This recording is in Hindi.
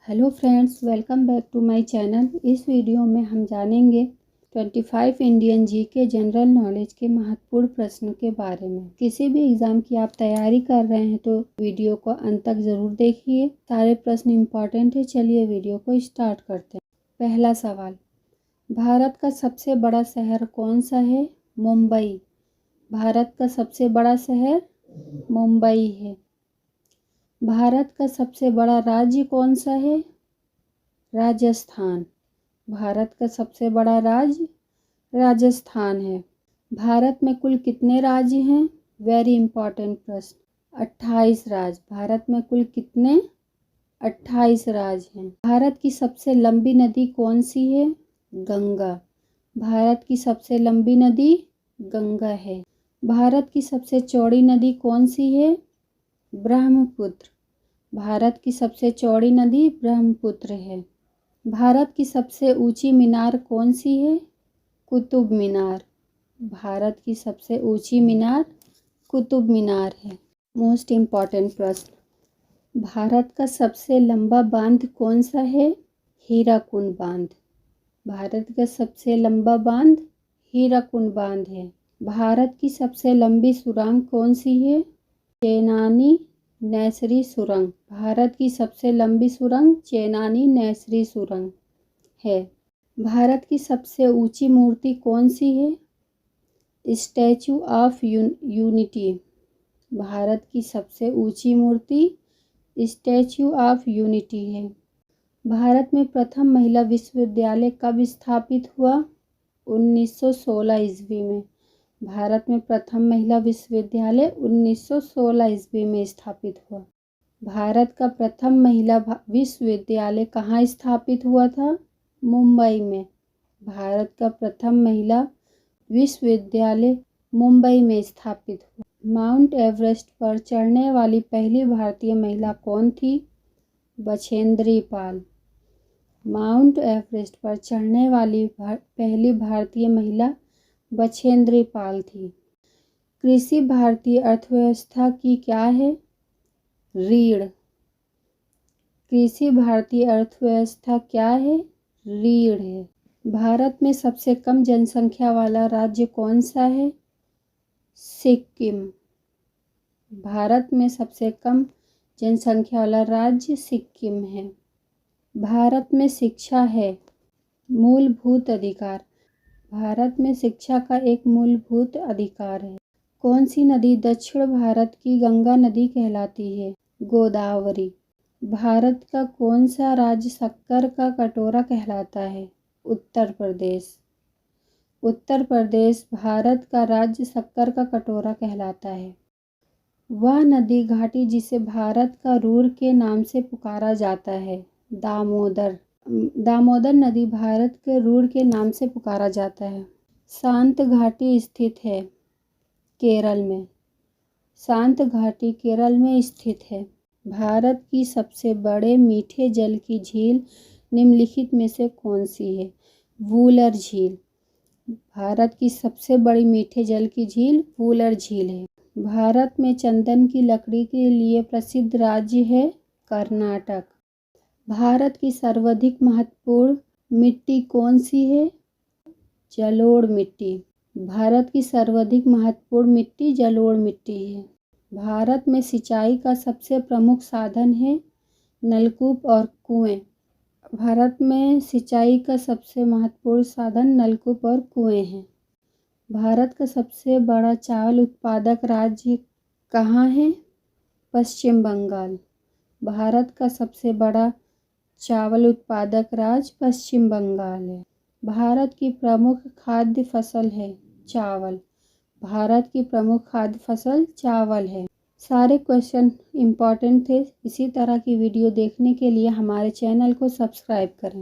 Hello friends, welcome back to my channel. इस वीडियो में हम जानेंगे 25 इंडियन जीके जनरल नॉलेज के महत्वपूर्ण प्रश्न के बारे में। किसी भी एग्ज़ाम की आप तैयारी कर रहे हैं तो वीडियो को अंत तक ज़रूर देखिए। सारे प्रश्न इम्पॉर्टेंट है। चलिए वीडियो को स्टार्ट करते हैं। पहला सवाल, भारत का सबसे बड़ा शहर कौन सा है? मुंबई। भारत का सबसे बड़ा शहर मुंबई है। भारत का सबसे बड़ा राज्य कौन सा है? राजस्थान। भारत का सबसे बड़ा राज्य राजस्थान है। भारत में कुल कितने राज्य हैं? वेरी इंपॉर्टेंट प्रश्न। 28 राज्य। भारत में कुल कितने? 28 राज्य हैं। भारत की सबसे लंबी नदी कौन सी है? गंगा। भारत की सबसे लंबी नदी गंगा है। भारत की सबसे चौड़ी नदी कौन सी है? ब्रह्मपुत्र। भारत की सबसे चौड़ी नदी ब्रह्मपुत्र है। भारत की सबसे ऊंची मीनार कौन सी है? कुतुब मीनार। भारत की सबसे ऊंची मीनार कुतुब मीनार है। मोस्ट इम्पॉर्टेंट प्रश्न, भारत का सबसे लंबा बांध कौन सा है? हीराकुंड बांध। भारत का सबसे लंबा बांध हीराकुंड बांध है। भारत की सबसे लंबी सुरंग कौन सी है? चेनानी नैसरी सुरंग। भारत की सबसे लंबी सुरंग चेनानी नैसरी सुरंग है। भारत की सबसे ऊंची मूर्ति कौन सी है? Statue of unity. भारत की सबसे ऊंची मूर्ति स्टैचू ऑफ यूनिटी है। भारत में प्रथम महिला विश्वविद्यालय कब स्थापित हुआ? 1916 ईस्वी में। भारत में प्रथम महिला विश्वविद्यालय 1916 ईस्वी में स्थापित हुआ। भारत का प्रथम महिला विश्वविद्यालय कहाँ स्थापित हुआ था? मुंबई में। भारत का प्रथम महिला विश्वविद्यालय मुंबई में स्थापित हुआ। माउंट एवरेस्ट पर चढ़ने वाली पहली भारतीय महिला कौन थी? बछेंद्री पाल। माउंट एवरेस्ट पर चढ़ने वाली पहली भारतीय महिला बछेंद्री पाल थी। कृषि भारतीय अर्थव्यवस्था की क्या है? रीढ़। कृषि भारतीय अर्थव्यवस्था क्या है? रीढ़ है। भारत में सबसे कम जनसंख्या वाला राज्य कौन सा है? सिक्किम। भारत में सबसे कम जनसंख्या वाला राज्य सिक्किम है। भारत में शिक्षा है मूलभूत अधिकार। भारत में शिक्षा का एक मूलभूत अधिकार है। कौन सी नदी दक्षिण भारत की गंगा नदी कहलाती है? गोदावरी। भारत का कौन सा राज्य शक्कर का कटोरा कहलाता है? उत्तर प्रदेश। उत्तर प्रदेश भारत का राज्य शक्कर का कटोरा कहलाता है। वह नदी घाटी जिसे भारत का रूर के नाम से पुकारा जाता है? दामोदर। दामोदर नदी भारत के रूर के नाम से पुकारा जाता है। शांत घाटी स्थित है केरल में। शांत घाटी केरल में स्थित है। भारत की सबसे बड़े मीठे जल की झील निम्नलिखित में से कौन सी है? वूलर झील। भारत की सबसे बड़ी मीठे जल की झील वूलर झील है। भारत में चंदन की लकड़ी के लिए प्रसिद्ध राज्य है कर्नाटक। भारत की सर्वाधिक महत्वपूर्ण मिट्टी कौन सी है? जलोढ़ मिट्टी। भारत की सर्वाधिक महत्वपूर्ण मिट्टी जलोढ़ मिट्टी है। भारत में सिंचाई का सबसे प्रमुख साधन है नलकूप और कुएं। भारत में सिंचाई का सबसे महत्वपूर्ण साधन नलकूप और कुएं हैं। भारत का सबसे बड़ा चावल उत्पादक राज्य कहाँ है? पश्चिम बंगाल। भारत का सबसे बड़ा चावल उत्पादक राज्य पश्चिम बंगाल है। भारत की प्रमुख खाद्य फसल है चावल। भारत की प्रमुख खाद्य फसल चावल है। सारे क्वेश्चन इम्पॉर्टेंट थे। इसी तरह की वीडियो देखने के लिए हमारे चैनल को सब्सक्राइब करें।